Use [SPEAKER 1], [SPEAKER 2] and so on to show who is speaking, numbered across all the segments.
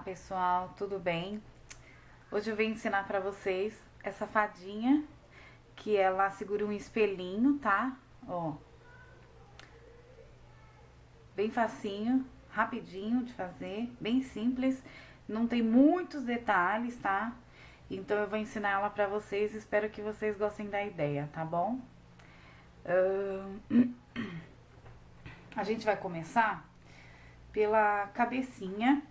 [SPEAKER 1] pessoal, tudo bem? Hoje eu vou ensinar pra vocês essa fadinha que ela segura um espelhinho, tá? Ó, bem facinho, rapidinho de fazer, bem simples, não tem muitos detalhes, tá? Então eu vou ensinar ela pra vocês, espero que vocês gostem da ideia, tá bom? A gente vai começar pela cabecinha.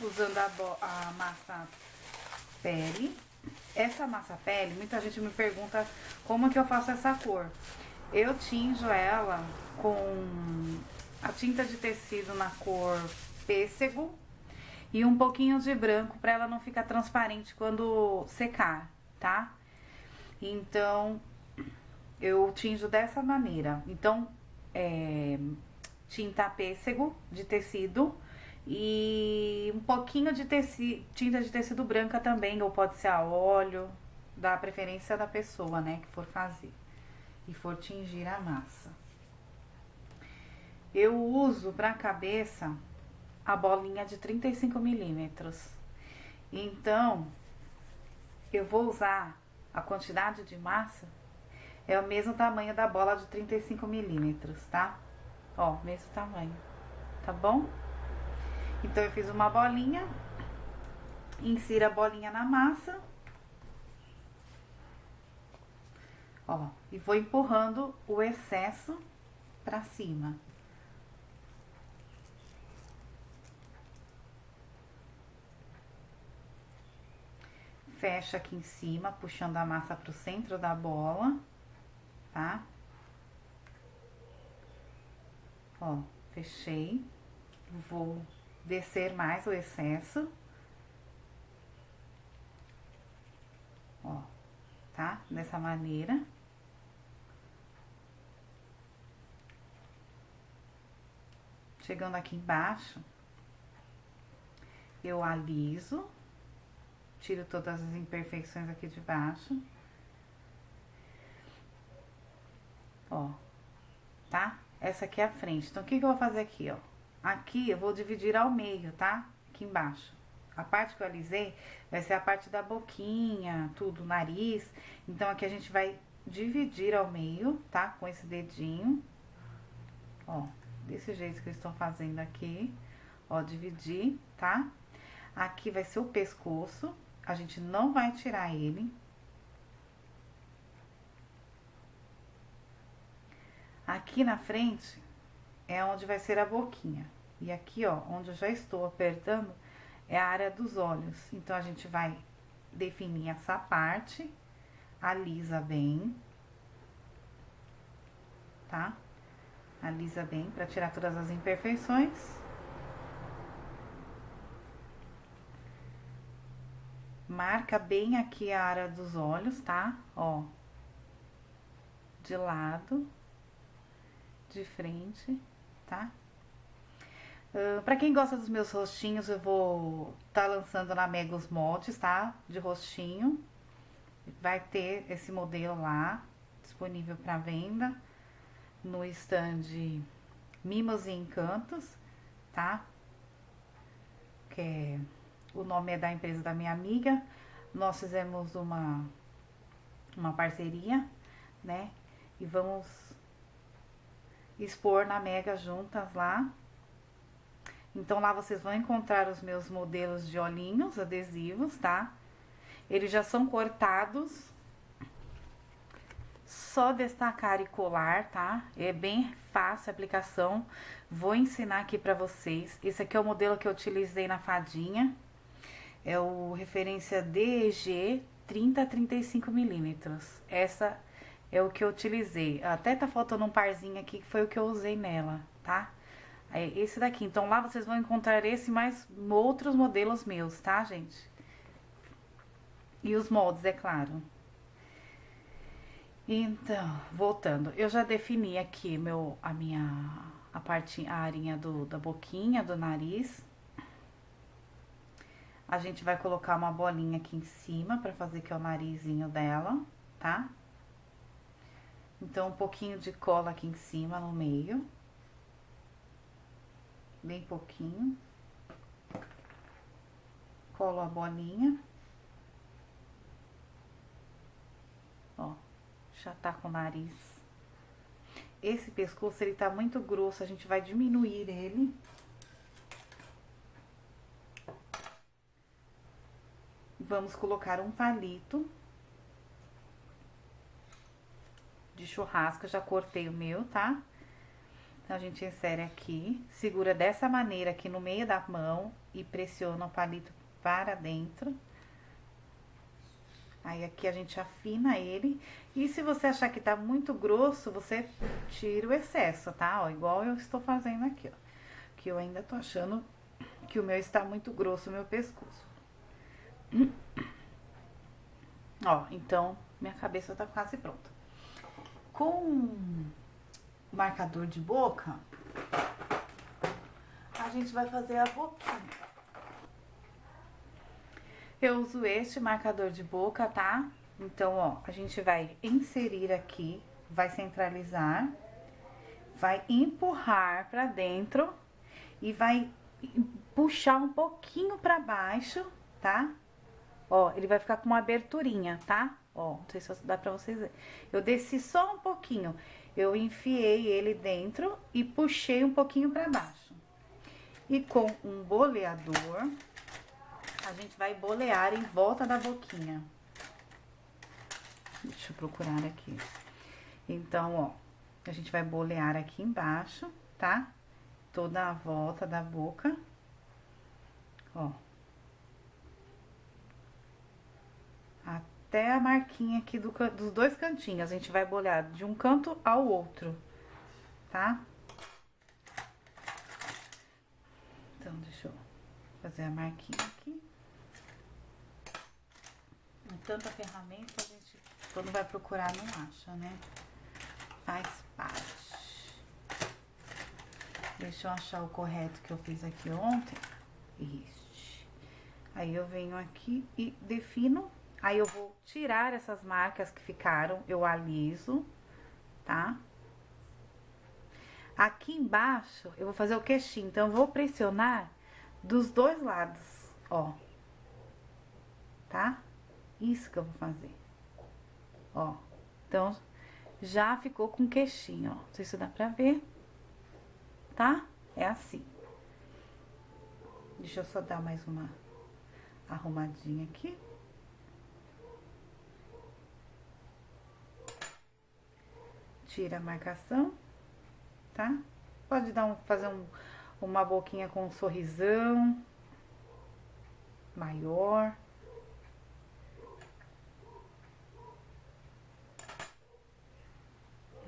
[SPEAKER 1] Usando a massa pele. Essa massa pele, muita gente me pergunta como que eu faço essa cor. Eu tinjo ela com a tinta de tecido na cor pêssego e um pouquinho de branco para ela não ficar transparente quando secar, tá? Então, eu tinjo dessa maneira. Então, tinta pêssego de tecido e um pouquinho de tinta de tecido branca também, ou pode ser a óleo, da preferência da pessoa, né, que for fazer e for tingir a massa. Eu uso pra cabeça a bolinha de 35 milímetros. Então, eu vou usar a quantidade de massa, é o mesmo tamanho da bola de 35 milímetros, tá? Ó, mesmo tamanho, tá bom? Então, eu fiz uma bolinha, insiro a bolinha na massa, ó, e vou empurrando o excesso pra cima. Fecha aqui em cima, puxando a massa pro centro da bola, tá? Ó, fechei. Vou descer mais o excesso. Ó, tá? Dessa maneira. Chegando aqui embaixo, eu aliso. Tiro todas as imperfeições aqui de baixo. Ó, tá? Essa aqui é a frente. Então, o que eu vou fazer aqui, ó? Aqui eu vou dividir ao meio, tá? Aqui embaixo. A parte que eu alisei vai ser a parte da boquinha, tudo, nariz. Então, aqui a gente vai dividir ao meio, tá? Com esse dedinho. Ó, desse jeito que eu estou fazendo aqui. Ó, dividir, tá? Aqui vai ser o pescoço. A gente não vai tirar ele. Aqui na frente é onde vai ser a boquinha. E aqui, ó, onde eu já estou apertando, é a área dos olhos. Então, a gente vai definir essa parte, alisa bem, tá? Alisa bem pra tirar todas as imperfeições. Marca bem aqui a área dos olhos, tá? Ó, de lado, de frente, tá? Pra quem gosta dos meus rostinhos, eu vou tá lançando na Megos Moldes, tá? De rostinho. Vai ter esse modelo lá, disponível pra venda, no stand Mimos e Encantos, tá? O nome é da empresa da minha amiga. Nós fizemos uma parceria, né? E vamos expor na Mega juntas lá. Então, lá vocês vão encontrar os meus modelos de olhinhos adesivos, tá? Eles já são cortados. Só destacar e colar, tá? É bem fácil a aplicação. Vou ensinar aqui pra vocês. Esse aqui é o modelo que eu utilizei na fadinha. É o referência DEG 30-35 milímetros. Essa é o que eu utilizei. Até tá faltando um parzinho aqui, que foi o que eu usei nela, tá? É esse daqui. Então, lá vocês vão encontrar esse e mais outros modelos meus, tá, gente? E os moldes, é claro. Então, voltando. Eu já defini aqui a arinha da boquinha, do nariz. A gente vai colocar uma bolinha aqui em cima pra fazer que é o narizinho dela, tá? Então, um pouquinho de cola aqui em cima, no meio. bem pouquinho. Colo a bolinha. Ó, já tá com o nariz. Esse pescoço, ele tá muito grosso, a gente vai diminuir ele. Vamos colocar um palito de churrasco, já cortei o meu, tá? Então, a gente insere aqui, segura dessa maneira aqui no meio da mão e pressiona o palito para dentro. Aí, aqui a gente afina ele. E se você achar que tá muito grosso, você tira o excesso, tá? Ó, igual eu estou fazendo aqui, ó. Que eu ainda tô achando que o meu está muito grosso, o meu pescoço. Ó, então, minha cabeça tá quase pronta. Com marcador de boca, a gente vai fazer a boquinha. Eu uso este marcador de boca, tá? Então, ó, a gente vai inserir aqui, vai centralizar, vai empurrar pra dentro e vai puxar um pouquinho pra baixo, tá? Ó, ele vai ficar com uma aberturinha, tá? Ó, não sei se dá pra vocês verem. Eu desci só um pouquinho. Eu enfiei ele dentro e puxei um pouquinho pra baixo. E com um boleador, a gente vai bolear em volta da boquinha. Deixa eu procurar aqui. Então, ó, a gente vai bolear aqui embaixo, tá? Toda a volta da boca. Ó. Até a marquinha aqui dos dois cantinhos. A gente vai bolear de um canto ao outro, tá? Então, deixa eu fazer a marquinha aqui. Tanta ferramenta, a gente, quando vai procurar, não acha, né? Faz parte. Deixa eu achar o correto que eu fiz aqui ontem. Este. Aí, eu venho aqui e defino. Aí, eu vou tirar essas marcas que ficaram, eu aliso, tá? Aqui embaixo, eu vou fazer o queixinho, então, eu vou pressionar dos dois lados, ó. Tá? Isso que eu vou fazer. Ó. Então, já ficou com queixinho, ó. Não sei se dá pra ver. Tá? É assim. Deixa eu só dar mais uma arrumadinha aqui. Tira a marcação, tá? Pode dar fazer uma boquinha com um sorrisão maior.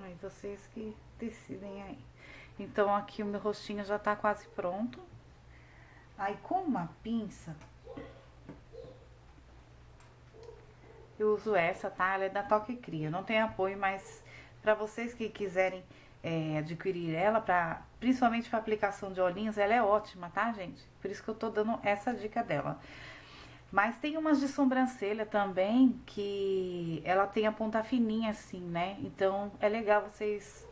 [SPEAKER 1] Aí vocês que decidem aí. Então, aqui o meu rostinho já tá quase pronto. Aí, com uma pinça, eu uso essa, tá? Ela é da Toque Cria, não tem apoio, mas pra vocês que quiserem adquirir ela, principalmente pra aplicação de olhinhos, ela é ótima, tá, gente? Por isso que eu tô dando essa dica dela. Mas tem umas de sobrancelha também que ela tem a ponta fininha assim, né? Então é legal vocês,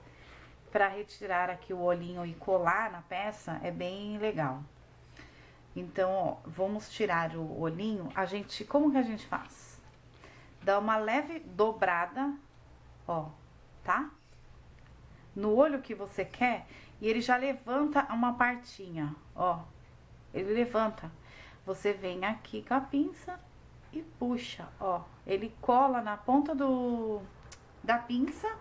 [SPEAKER 1] pra retirar aqui o olhinho e colar na peça, é bem legal. Então, ó, vamos tirar o olhinho. Como que a gente faz? Dá uma leve dobrada, ó, tá? No olho que você quer, e ele já levanta uma partinha, ó. Ele levanta. Você vem aqui com a pinça e puxa, ó. Ele cola na ponta da pinça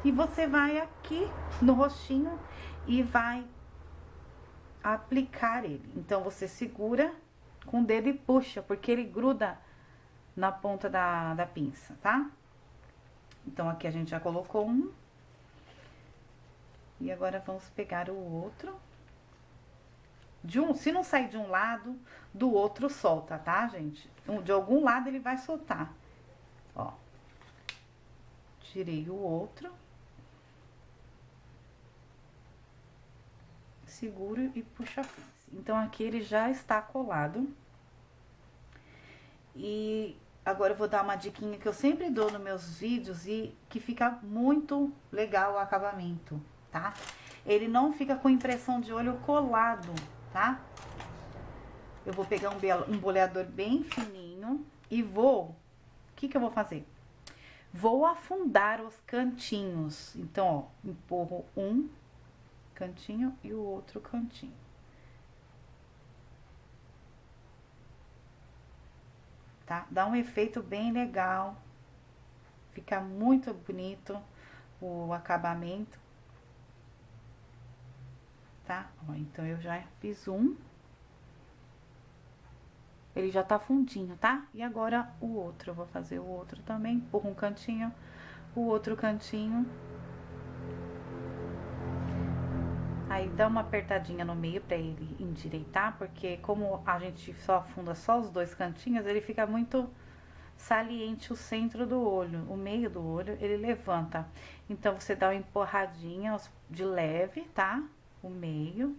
[SPEAKER 1] e você vai aqui no rostinho e vai aplicar ele. Então, você segura com o dedo e puxa, porque ele gruda na ponta da pinça, tá? Então, aqui a gente já colocou um. E agora, vamos pegar o outro. Se não sair de um lado, do outro solta, tá, gente? De algum lado ele vai soltar. Ó. Tirei o outro. Seguro e puxa a pinça. Então, aqui ele já está colado. E agora eu vou dar uma diquinha que eu sempre dou nos meus vídeos e que fica muito legal o acabamento, tá? ele não fica com impressão de olho colado, tá? Eu vou pegar um boleador bem fininho e vou... O que que eu vou fazer? Vou afundar os cantinhos. Então, ó, empurro um cantinho e o outro cantinho. Tá? Dá um efeito bem legal. Fica muito bonito o acabamento. Tá? Ó, então, eu já fiz um. Ele já tá fundinho, tá? E agora o outro, eu vou fazer o outro também. Empurro um cantinho, o outro cantinho. Aí dá uma apertadinha no meio pra ele endireitar, porque como a gente só afunda só os dois cantinhos, ele fica muito saliente o centro do olho. O meio do olho, ele levanta. Então, você dá uma empurradinha de leve, tá? O meio.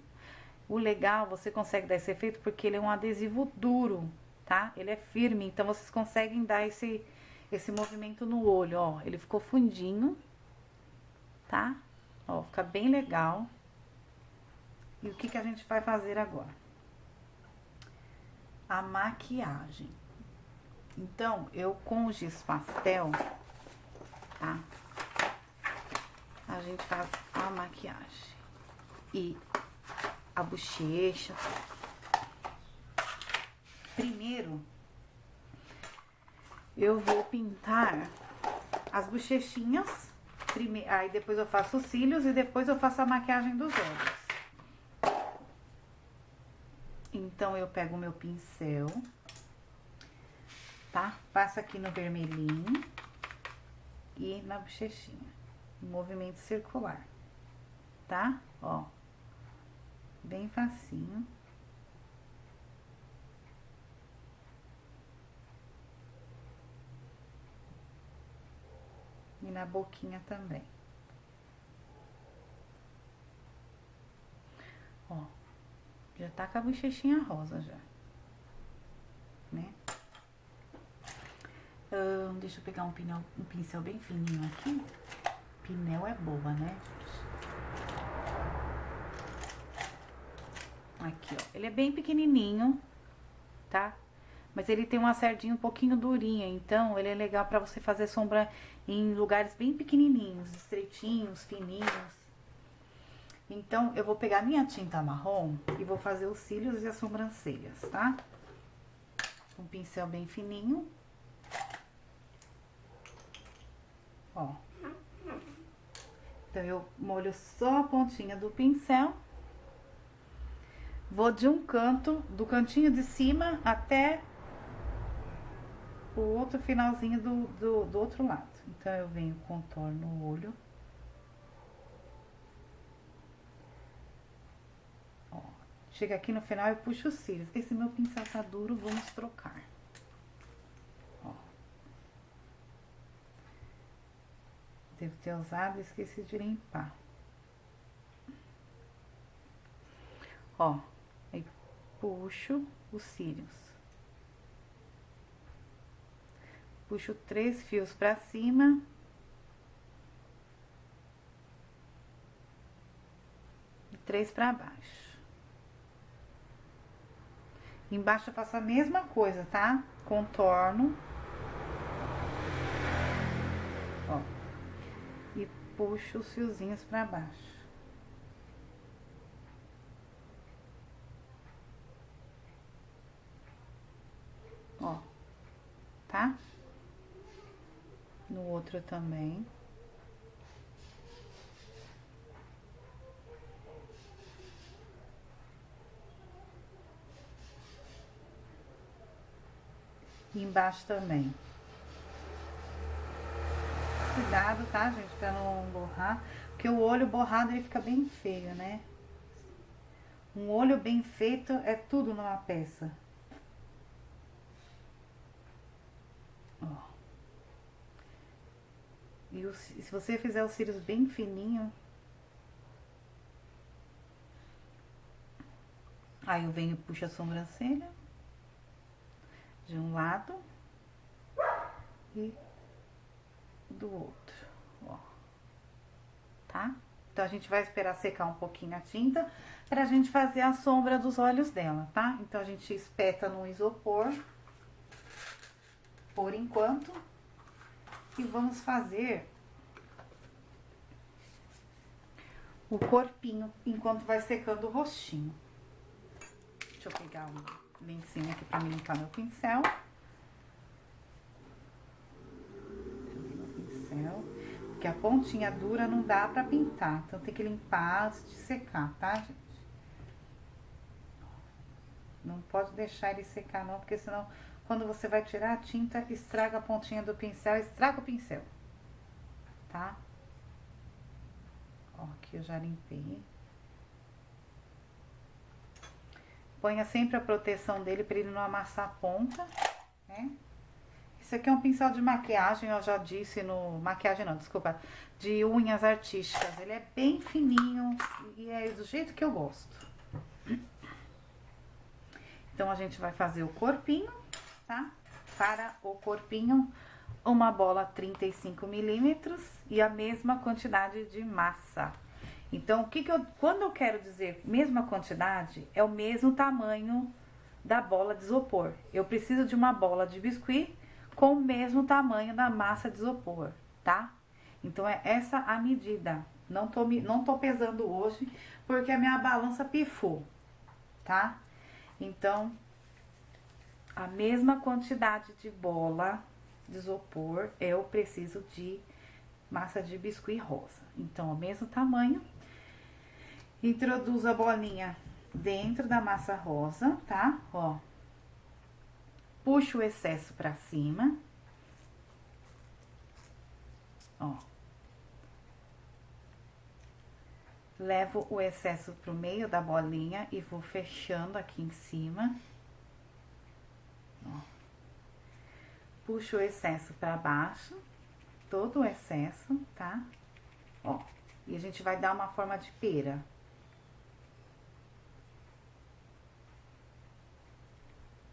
[SPEAKER 1] O legal, você consegue dar esse efeito porque ele é um adesivo duro, tá? Ele é firme, então vocês conseguem dar esse movimento no olho, ó. Ele ficou fundinho, tá? Ó, fica bem legal. E o que que a gente vai fazer agora? A maquiagem. Então, eu com o giz pastel, tá? A gente faz a maquiagem. E a bochecha. Primeiro, eu vou pintar as bochechinhas. Aí depois eu faço os cílios e depois eu faço a maquiagem dos olhos. Então, eu pego o meu pincel, tá? Passo aqui no vermelhinho e na bochechinha. Movimento circular, tá? Ó. Bem facinho. E na boquinha também. Ó, já tá com a bochechinha rosa já, né? Deixa eu pegar um pincel bem fininho aqui. Pinel é boa, né? Aqui, ó. Ele é bem pequenininho, tá? Mas ele tem uma sardinha um pouquinho durinha, então ele é legal pra você fazer sombra em lugares bem pequenininhos, estreitinhos, fininhos. Então, eu vou pegar minha tinta marrom e vou fazer os cílios e as sobrancelhas, tá? Um pincel bem fininho. Ó. Então, eu molho só a pontinha do pincel. Vou de um canto, do cantinho de cima até o outro finalzinho do outro lado. Então, eu venho, contorno o olho. Ó, chega aqui no final e puxo os cílios. Esse meu pincel tá duro, vamos trocar. Ó. Devo ter usado e esqueci de limpar. Ó, aí puxo os cílios. Puxo 3 fios pra cima. E 3 pra baixo. Embaixo eu faço a mesma coisa, tá? Contorno. Ó. E puxo os fiozinhos pra baixo. Ó. Tá? No outro também. E embaixo também. Cuidado, tá, gente? Pra não borrar. Porque o olho borrado, ele fica bem feio, né? Um olho bem feito é tudo numa peça. Ó. E se você fizer os cílios bem fininho, aí eu venho e puxo a sobrancelha de um lado e do outro, ó, tá? Então, a gente vai esperar secar um pouquinho a tinta pra gente fazer a sombra dos olhos dela, tá? Então, a gente espeta no isopor, por enquanto, e vamos fazer o corpinho enquanto vai secando o rostinho. Deixa eu pegar um lencinho aqui pra mim limpar meu pincel. Porque a pontinha dura não dá pra pintar, então tem que limpar antes de secar, tá, gente? Não pode deixar ele secar não, porque senão quando você vai tirar a tinta, estraga a pontinha do pincel, estraga o pincel, tá? Ó, aqui eu já limpei. Ponha sempre a proteção dele pra ele não amassar a ponta, né? Esse aqui é um pincel de maquiagem, eu já disse no... Maquiagem não, desculpa. De unhas artísticas. Ele é bem fininho e é do jeito que eu gosto. Então, a gente vai fazer o corpinho, tá? Para o corpinho, uma bola 35 milímetros e a mesma quantidade de massa. Então, quando eu quero dizer mesma quantidade, é o mesmo tamanho da bola de isopor. Eu preciso de uma bola de biscuit com o mesmo tamanho da massa de isopor, tá? Então, é essa a medida. Não tô pesando hoje, porque a minha balança pifou, tá? Então, a mesma quantidade de bola de isopor, eu preciso de massa de biscuit rosa. Então, o mesmo tamanho. Introduzo a bolinha dentro da massa rosa, tá? Ó. Puxo o excesso pra cima. Ó. Levo o excesso pro meio da bolinha e vou fechando aqui em cima. Ó. Puxo o excesso pra baixo. Todo o excesso, tá? Ó. E a gente vai dar uma forma de pera.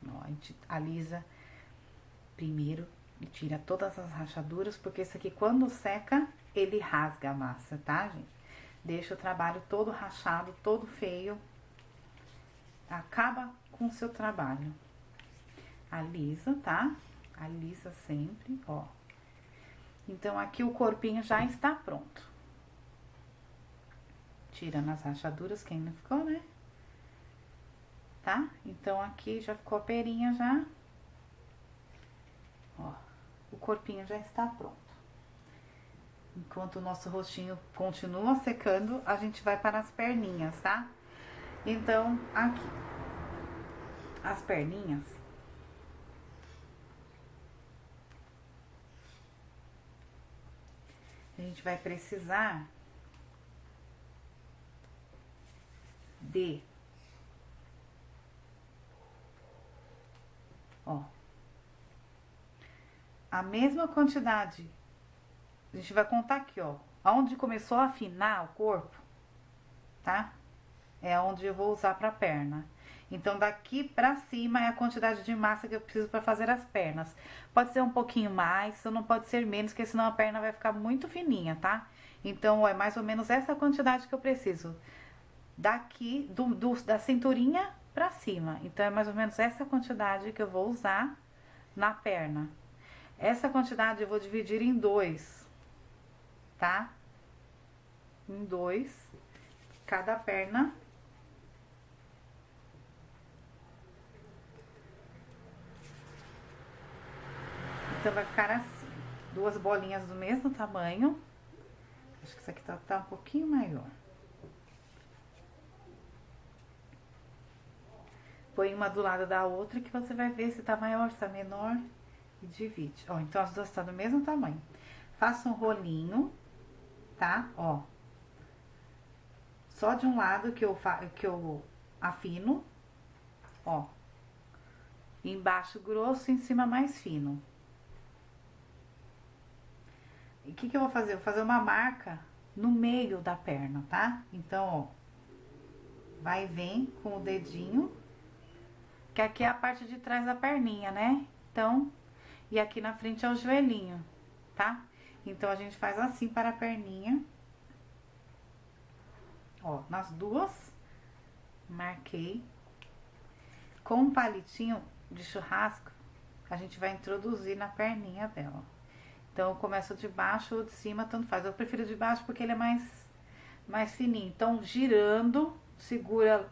[SPEAKER 1] Ó, a gente alisa primeiro e tira todas as rachaduras, porque esse aqui, quando seca, ele rasga a massa, tá, gente? Deixa o trabalho todo rachado, todo feio. Acaba com o seu trabalho. Alisa, tá? Alisa sempre, ó. Então, aqui o corpinho já está pronto. Tirando as rachaduras, que ainda ficou, né? Tá? Então, aqui já ficou a perinha já. Ó, o corpinho já está pronto. Enquanto o nosso rostinho continua secando, a gente vai para as perninhas, tá? Então, aqui, as perninhas. A gente vai precisar de... Ó, a mesma quantidade. A gente vai contar aqui, ó, aonde começou a afinar o corpo, tá? É onde eu vou usar pra perna. Então, daqui pra cima é a quantidade de massa que eu preciso pra fazer as pernas. Pode ser um pouquinho mais, ou não pode ser menos, porque senão a perna vai ficar muito fininha, tá? Então, é mais ou menos essa quantidade que eu preciso. Daqui, da cinturinha pra cima. Então, é mais ou menos essa quantidade que eu vou usar na perna. Essa quantidade eu vou dividir em 2, tá? Em 2, cada perna. Então, vai ficar assim, 2 bolinhas do mesmo tamanho. Acho que isso aqui tá um pouquinho maior. Põe uma do lado da outra que você vai ver se tá maior, se tá menor. E divide. Ó, então as duas estão do mesmo tamanho. Faça um rolinho, tá? Ó. Só de um lado que eu afino. Ó. Embaixo grosso, em cima mais fino. E o que eu vou fazer? Eu vou fazer uma marca no meio da perna, tá? Então, ó. Vai e vem com o dedinho. Que aqui é a parte de trás da perninha, né? Então, e aqui na frente é o joelhinho, tá? Então, a gente faz assim para a perninha. Ó, nas duas, marquei. Com um palitinho de churrasco, a gente vai introduzir na perninha dela. Então, eu começo de baixo ou de cima, tanto faz. Eu prefiro de baixo porque ele é mais fininho. Então, girando, segura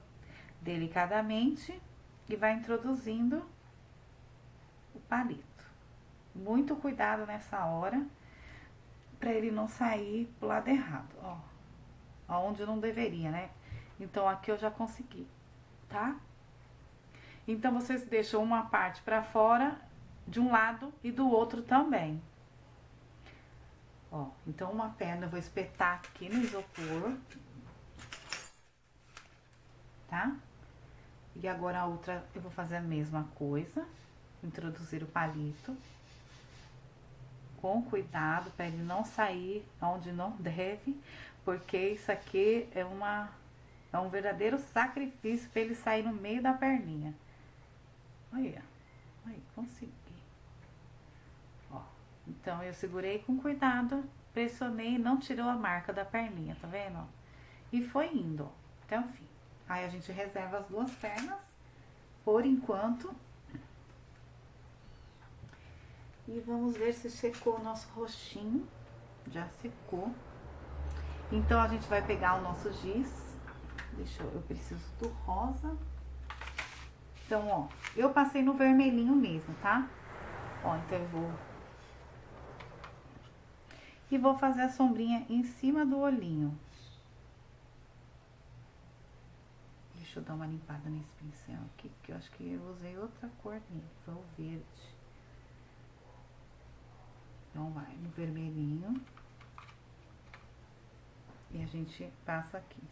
[SPEAKER 1] delicadamente e vai introduzindo o palito. Muito cuidado nessa hora, pra ele não sair pro lado errado, ó. Aonde não deveria, né? Então, aqui eu já consegui, tá? Então, vocês deixam uma parte pra fora de um lado e do outro também. Ó, então uma perna eu vou espetar aqui no isopor, tá? E agora a outra eu vou fazer a mesma coisa, introduzir o palito. Com cuidado para ele não sair onde não deve, porque isso aqui é um verdadeiro sacrifício para ele sair no meio da perninha. Olha, aí, consegui. Ó, então eu segurei com cuidado, pressionei e não tirou a marca da perninha, tá vendo? Ó? E foi indo, ó, até o fim. Aí a gente reserva as duas pernas, por enquanto. E vamos ver se secou o nosso rostinho. Já secou. Então, a gente vai pegar o nosso giz. Eu preciso do rosa. Então, ó, eu passei no vermelhinho mesmo, tá? Ó, então eu vou... E vou fazer a sombrinha em cima do olhinho. Deixa eu dar uma limpada nesse pincel aqui, porque eu acho que eu usei outra cor nele. Foi o verde. Então, vai no vermelhinho. E a gente passa aqui.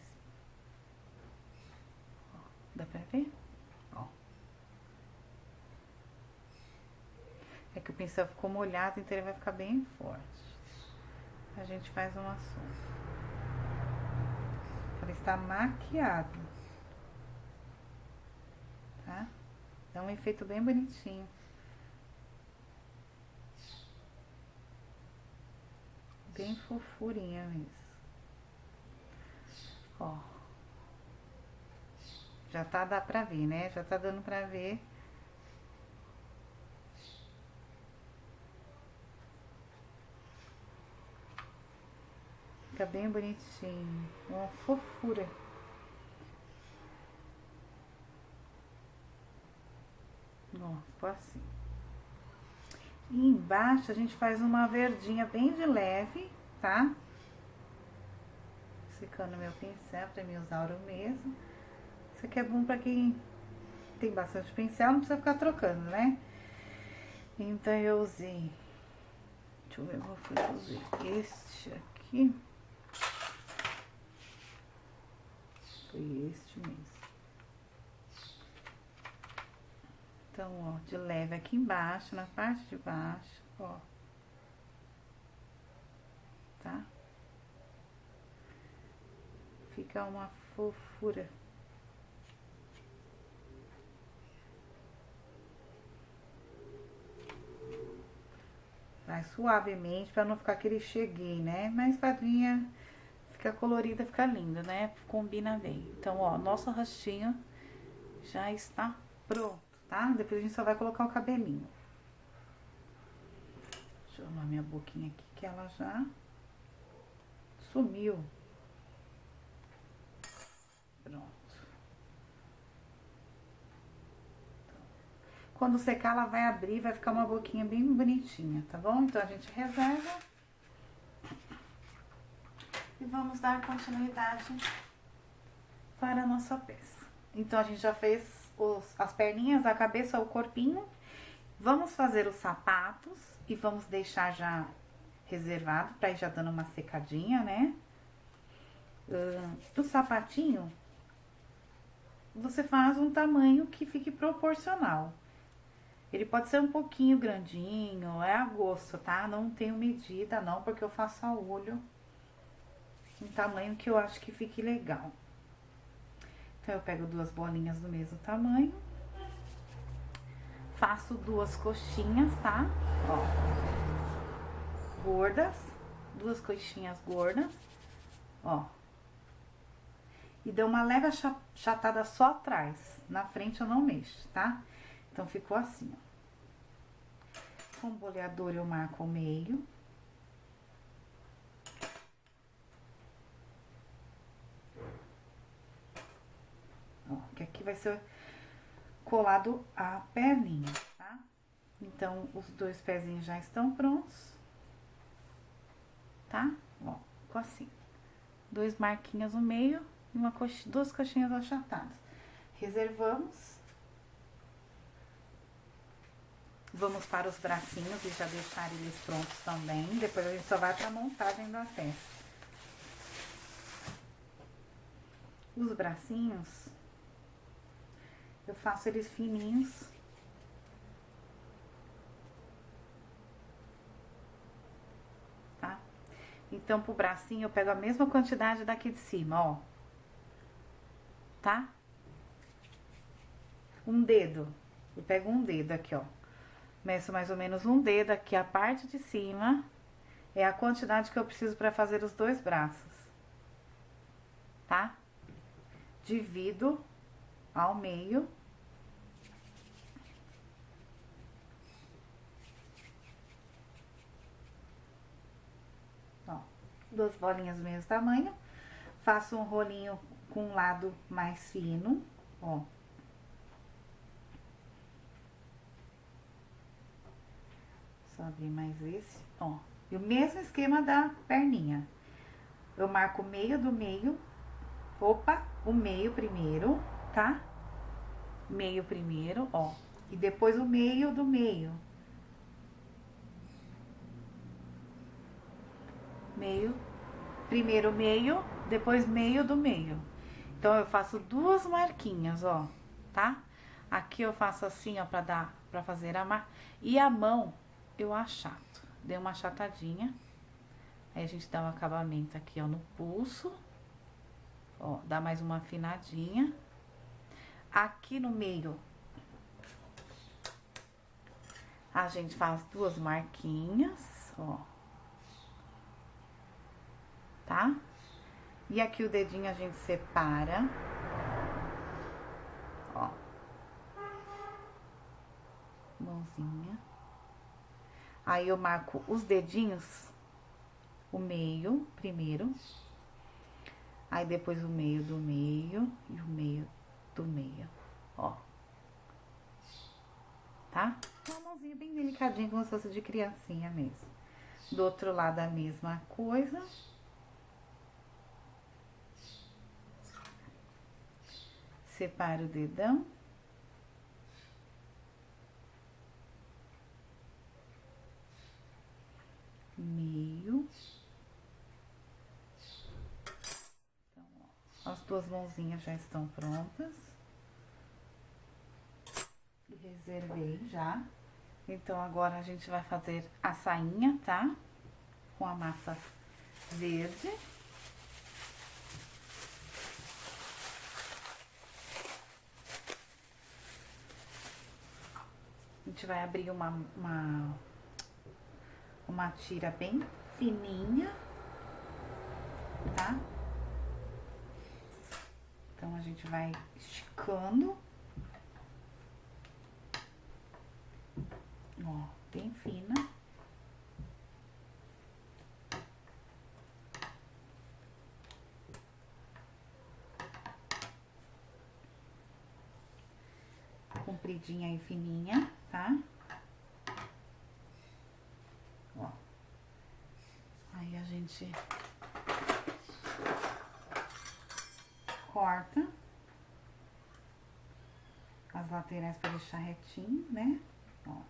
[SPEAKER 1] Ó, dá pra ver? Ó. É que o pincel ficou molhado, então ele vai ficar bem forte. A gente faz uma sombra. Ela está maquiado. Tá? Dá um efeito bem bonitinho. Bem fofurinha mesmo. Ó. Já tá, dá pra ver, né? Já tá dando pra ver. Fica bem bonitinho. Uma fofura. Ó, ficou assim. E embaixo a gente faz uma verdinha bem de leve, tá? Secando meu pincel pra mim usar o mesmo. Isso aqui é bom pra quem tem bastante pincel, não precisa ficar trocando, né? Então eu usei... Deixa eu ver, eu vou usar este aqui. Foi este mesmo. Então, ó, de leve aqui embaixo, na parte de baixo, ó. Tá? Fica uma fofura. Vai suavemente, pra não ficar aquele cheguei, né? Mas fadinha fica colorida, fica linda, né? Combina bem. Então, ó, nosso rostinho já está pronto. Tá? Depois a gente só vai colocar o cabelinho. Deixa eu arrumar minha boquinha aqui, que ela já sumiu. Pronto. Quando secar, ela vai abrir, vai ficar uma boquinha bem bonitinha, tá bom? Então, a gente reserva. E vamos dar continuidade para a nossa peça. Então, a gente já fez as perninhas, a cabeça, o corpinho. Vamos fazer os sapatos e vamos deixar já reservado para ir já dando uma secadinha, né? O sapatinho, você faz um tamanho que fique proporcional. Ele pode ser um pouquinho grandinho, é a gosto, tá? Não tenho medida não, porque eu faço a olho um tamanho que eu acho que fique legal. Então, eu pego duas bolinhas do mesmo tamanho. Faço duas coxinhas, tá? Ó. Gordas. Duas coxinhas gordas. Ó. e dou uma leve achatada só atrás. Na frente eu não mexo, tá? Então, ficou assim, ó. Com o boleador eu marco o meio. Ó, que aqui vai ser colado a perninha, tá? Então, os dois pezinhos já estão prontos, tá? Ó, ficou assim. Dois marquinhos no meio e duas coxinhas achatadas. Reservamos. Vamos para os bracinhos e já deixar eles prontos também. Depois a gente só vai para a montagem da peça. Os bracinhos, eu faço eles fininhos. Tá? Então, pro bracinho, eu pego a mesma quantidade daqui de cima, ó. Tá? Um dedo. Eu pego um dedo aqui, ó. Meço mais ou menos um dedo aqui, a parte de cima. É a quantidade que eu preciso para fazer os dois braços. Tá? Divido ao meio. Ó, duas bolinhas do mesmo tamanho. Faço um rolinho com um lado mais fino, ó. Só abrir mais esse, ó. E o mesmo esquema da perninha. Eu marco o meio do meio. Opa, o meio primeiro, tá? Meio primeiro, ó. E depois o meio do meio. Meio, primeiro meio, depois meio do meio. Então, eu faço duas marquinhas, ó, tá? Aqui eu faço assim, ó, pra fazer a marca. E a mão, eu achato. Dei uma achatadinha. Aí, a gente dá um acabamento aqui, ó, no pulso. Ó, dá mais uma afinadinha. Aqui no meio, a gente faz duas marquinhas, ó. Tá? E aqui o dedinho a gente separa. Ó. Mãozinha. Aí eu marco os dedinhos, o meio primeiro. Aí depois o meio do meio e o meio do meio, ó. Tá? Uma mãozinha bem delicadinha, como se fosse de criancinha mesmo. Do outro lado a mesma coisa. Separo o dedão. Meio. Então, ó, as duas mãozinhas já estão prontas. Reservei já. Então, agora a gente vai fazer a sainha, tá? Com a massa verde. A gente vai abrir uma tira bem fininha, tá? Então, a gente vai esticando. Ó, bem fina. Compridinha e fininha, tá? Ó. Aí a gente corta as laterais pra deixar retinho, né? Ó.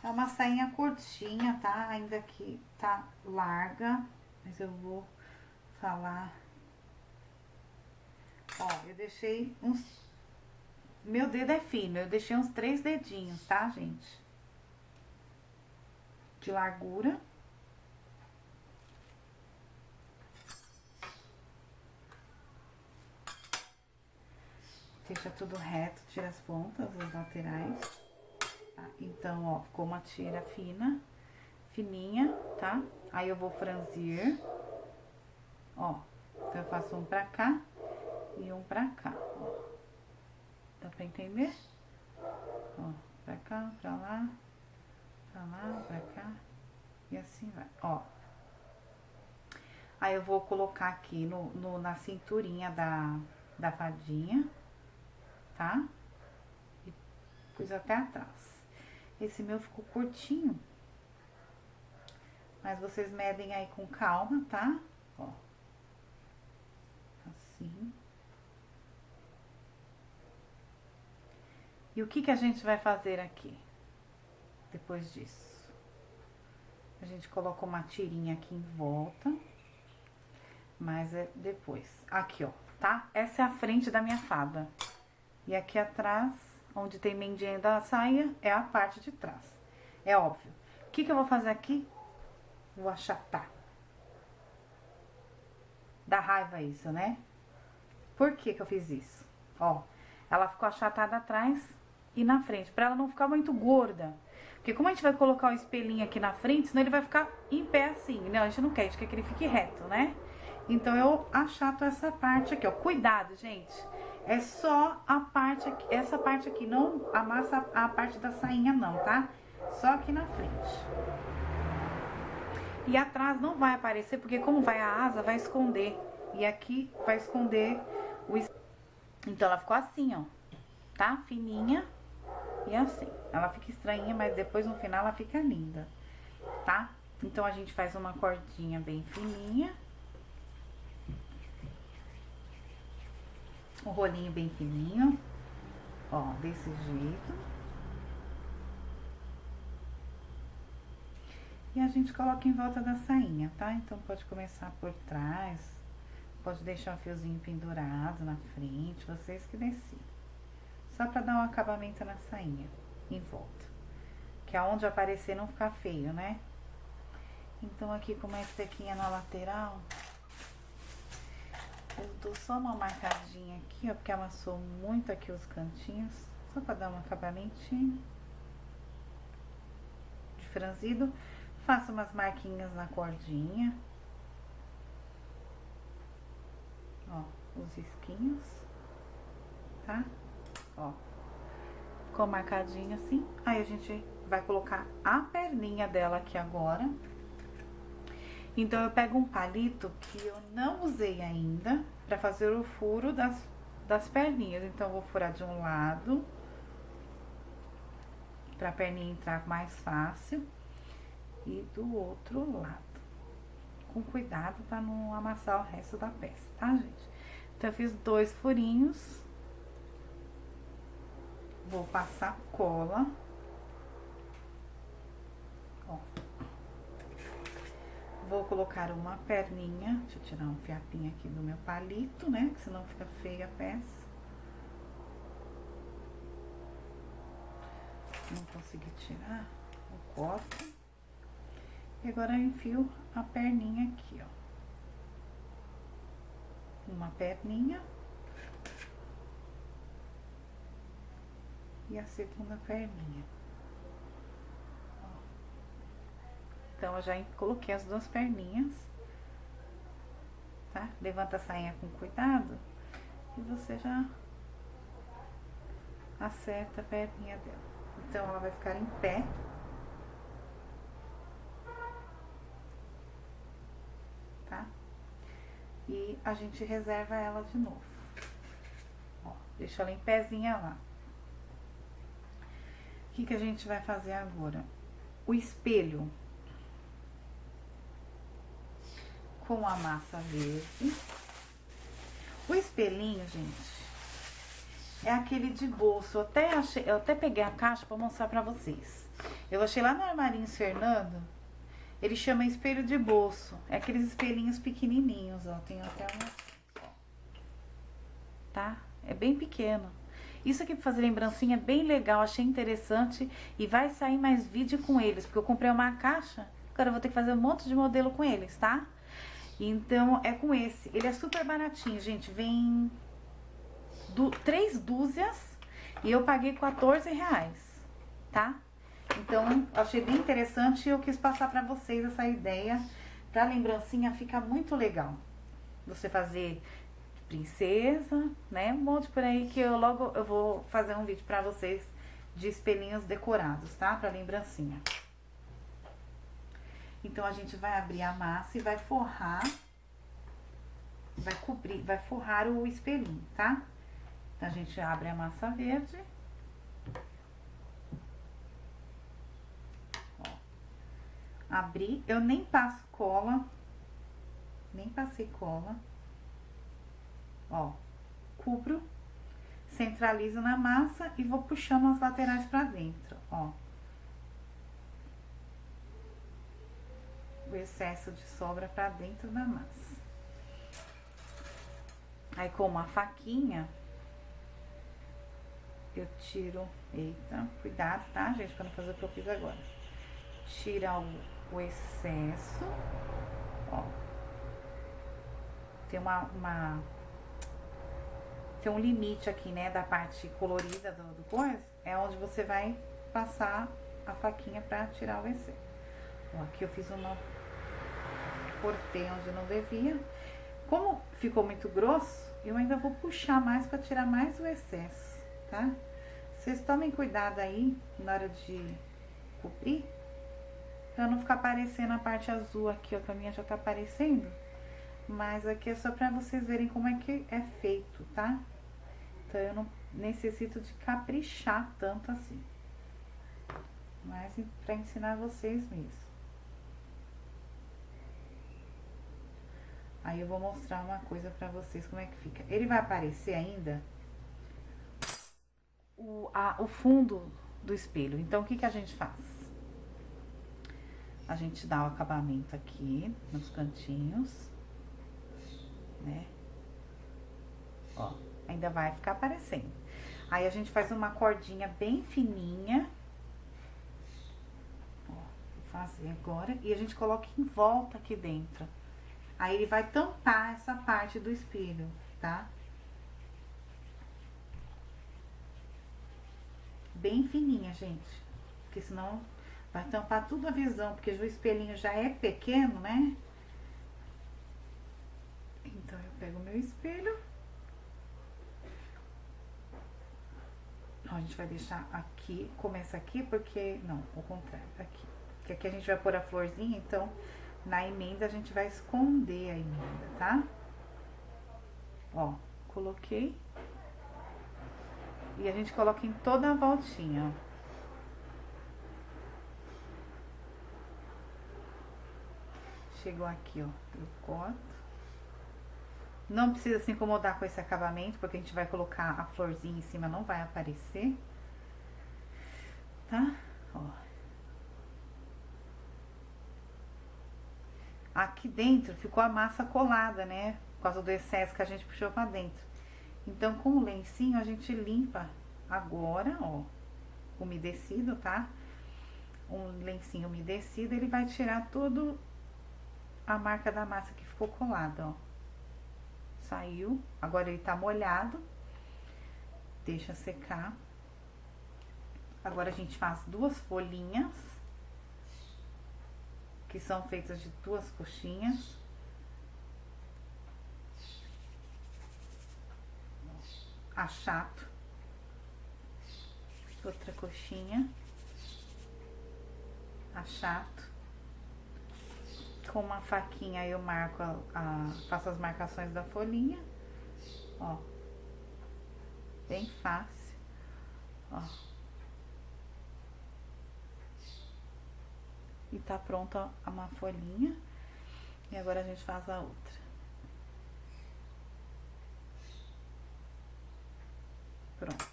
[SPEAKER 1] É uma sainha curtinha, tá? Ainda que tá larga, mas eu vou falar. Ó, eu deixei uns... Meu dedo é fino, eu deixei uns 3 dedinhos, tá, gente? De largura. Deixa tudo reto, tira as pontas, as laterais. Tá? Então, ó, ficou uma tira fina, fininha, tá? Aí eu vou franzir, ó, Então, eu faço um pra cá e um pra cá, ó. Dá pra entender? Ó, pra cá, pra lá, pra cá. E assim vai, ó. Aí eu vou colocar aqui na cinturinha da fadinha, tá? E pus até atrás. Esse meu ficou curtinho. Mas vocês medem aí com calma, tá? Ó. Assim. E o que a gente vai fazer aqui? Depois disso. A gente coloca uma tirinha aqui em volta. Mas é depois. Aqui, ó, tá? Essa é a frente da minha fada. E aqui atrás, onde tem mendinha da saia, é a parte de trás. É óbvio. O que eu vou fazer aqui? Vou achatar. Dá raiva isso, né? Por que eu fiz isso? Ó, ela ficou achatada atrás e na frente, pra ela não ficar muito gorda. Porque como a gente vai colocar o espelhinho aqui na frente, senão ele vai ficar em pé assim. Não, a gente não quer, a gente quer que ele fique reto, né? Então, eu achato essa parte aqui, ó. Cuidado, gente. É só a parte aqui, essa parte aqui. Não amassa a parte da sainha, não, tá? Só aqui na frente. E atrás não vai aparecer, porque como vai a asa, vai esconder. E aqui vai esconder o... Então, ela ficou assim, ó. Tá? Fininha. E assim. Ela fica estranha, mas depois no final ela fica linda. Tá? Então, a gente faz uma cordinha bem fininha. Um rolinho bem fininho, ó, desse jeito. E a gente coloca em volta da sainha, tá? Então, pode começar por trás, pode deixar um fiozinho pendurado na frente, vocês que decidem. Só pra dar um acabamento na sainha, em volta. Que aonde aparecer não ficar feio, né? Então, aqui com uma estequinha na lateral... Eu dou só uma marcadinha aqui, ó, porque amassou muito aqui os cantinhos. Só pra dar um acabamentinho de franzido. Faço umas marquinhas na cordinha. Ó, os risquinhos, tá? Ó, ficou marcadinho assim. Aí a gente vai colocar a perninha dela aqui agora. Então, eu pego um palito que eu não usei ainda pra fazer o furo das perninhas. Então, eu vou furar de um lado, pra perninha entrar mais fácil, e do outro lado. Com cuidado pra não amassar o resto da peça, tá, gente? Então, eu fiz 2 furinhos. Vou passar cola. Ó. Vou colocar uma perninha, deixa eu tirar um fiapinho aqui do meu palito, né? Que senão fica feia a peça. Não consegui tirar, eu corto. E agora eu enfio a perninha aqui, ó. Uma perninha. E a segunda perninha. Então, eu já coloquei as 2 perninhas, tá? Levanta a sainha com cuidado e você já acerta a perninha dela. Então, ela vai ficar em pé. Tá? E a gente reserva ela de novo. Ó, deixa ela em pezinha lá. O que a gente vai fazer agora? O espelho. Com a massa verde. O espelhinho, gente, é aquele de bolso. Eu até peguei a caixa pra mostrar pra vocês. Eu achei lá no Armarinhos Fernando. Ele chama espelho de bolso. É aqueles espelhinhos pequenininhos, ó. Tem até um... Tá? É bem pequeno. Isso aqui pra fazer lembrancinha é bem legal. Achei interessante. E vai sair mais vídeo com eles. Porque eu comprei uma caixa. Agora eu vou ter que fazer um monte de modelo com eles, tá? Então, é com esse. Ele é super baratinho, gente. Vem 3 dúzias e eu paguei R$14, tá? Então, achei bem interessante e eu quis passar pra vocês essa ideia. Pra lembrancinha fica muito legal. Você fazer princesa, né? Um monte por aí que eu vou fazer um vídeo pra vocês de espelhinhos decorados, tá? Pra lembrancinha. Então, a gente vai abrir a massa e vai forrar, vai cobrir, vai forrar o espelhinho, tá? Então, a gente abre a massa verde. Ó. Abri, eu nem passo cola, nem passei cola. Ó, cubro, centralizo na massa e vou puxando as laterais pra dentro, ó. O excesso de sobra pra dentro da massa. Aí, com uma faquinha, eu tiro... Eita, cuidado, tá, gente? Pra não fazer o que eu fiz agora. Tira o excesso, ó. Tem tem um limite aqui, né, da parte colorida do coisa. É onde você vai passar a faquinha pra tirar o excesso. Ó, aqui eu fiz uma... Cortei onde não devia. Como ficou muito grosso, eu ainda vou puxar mais pra tirar mais o excesso, tá? Vocês tomem cuidado aí na hora de cobrir, pra não ficar aparecendo a parte azul aqui, ó, que a minha já tá aparecendo. Mas aqui é só pra vocês verem como é que é feito, tá? Então, eu não necessito de caprichar tanto assim. Mas pra ensinar vocês mesmo. Aí eu vou mostrar uma coisa pra vocês, como é que fica. Ele vai aparecer ainda o fundo do espelho. Então, o que que a gente faz? A gente dá o acabamento aqui, nos cantinhos, né? Ó, ainda vai ficar aparecendo. Aí, a gente faz uma cordinha bem fininha. Ó, vou fazer agora. E a gente coloca em volta aqui dentro. Aí, ele vai tampar essa parte do espelho, tá? Bem fininha, gente. Porque senão vai tampar tudo a visão. Porque o espelhinho já é pequeno, né? Então, eu pego o meu espelho. Ó, a gente vai deixar aqui. Começa aqui porque... Não, ao contrário, aqui. Porque aqui a gente vai pôr a florzinha, então... Na emenda, a gente vai esconder a emenda, tá? Ó, coloquei. E a gente coloca em toda a voltinha, ó. Chegou aqui, ó, eu corto. Não precisa se incomodar com esse acabamento, porque a gente vai colocar a florzinha em cima, não vai aparecer. Tá? Ó. Aqui dentro ficou a massa colada, né? Por causa do excesso que a gente puxou pra dentro. Então, com o lencinho, a gente limpa agora, ó, umedecido, tá? Um lencinho umedecido, ele vai tirar toda a marca da massa que ficou colada, ó. Saiu. Agora ele tá molhado. Deixa secar. Agora a gente faz duas folhinhas, que são feitas de duas coxinhas. Achato. Outra coxinha. Achato. Com uma faquinha eu marco faço as marcações da folhinha. Ó. Bem fácil. Ó. E tá pronta uma folhinha. E agora a gente faz a outra. Pronto.